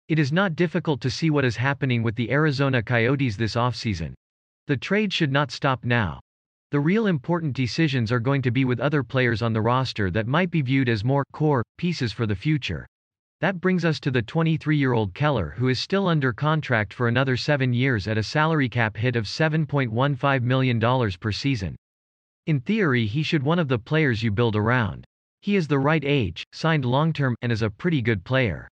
It is not difficult to see what is happening with the Arizona Coyotes this offseason. The trade should not stop now. The real important decisions are going to be with other players on the roster that might be viewed as more core pieces for the future. That brings us to the 23-year-old Keller, who is still under contract for another 7 years at a salary cap hit of $7.15 million per season. In theory, he should be one of the players you build around. He is the right age, signed long-term, and is a pretty good player.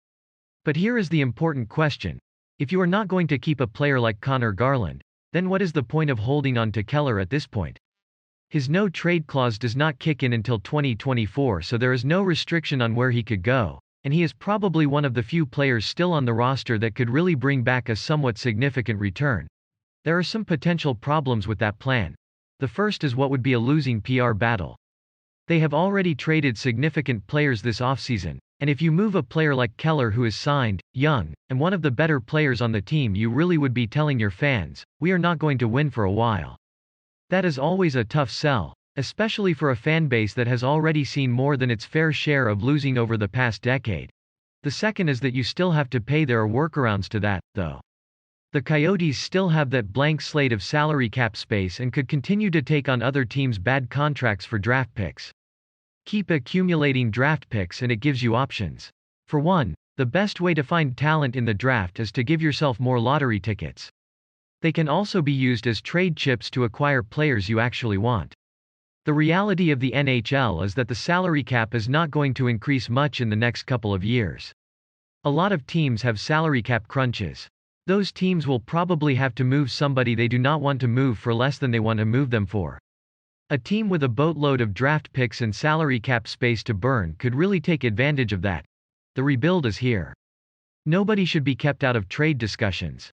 But here is the important question. If you are not going to keep a player like Connor Garland, then what is the point of holding on to Keller at this point? His no-trade clause does not kick in until 2024, so there is no restriction on where he could go, and he is probably one of the few players still on the roster that could really bring back a somewhat significant return. There are some potential problems with that plan. The first is what would be a losing PR battle. They have already traded significant players this offseason, and if you move a player like Keller, who is signed, young, and one of the better players on the team, you really would be telling your fans, we are not going to win for a while. That is always a tough sell, especially for a fan base that has already seen more than its fair share of losing over the past decade. The second is that you still have to pay. There are workarounds to that, though. The Coyotes still have that blank slate of salary cap space and could continue to take on other teams' bad contracts for draft picks. Keep accumulating draft picks and it gives you options. For one, the best way to find talent in the draft is to give yourself more lottery tickets. They can also be used as trade chips to acquire players you actually want. The reality of the NHL is that the salary cap is not going to increase much in the next couple of years. A lot of teams have salary cap crunches. Those teams will probably have to move somebody they do not want to move for less than they want to move them for. A team with a boatload of draft picks and salary cap space to burn could really take advantage of that. The rebuild is here. Nobody should be kept out of trade discussions.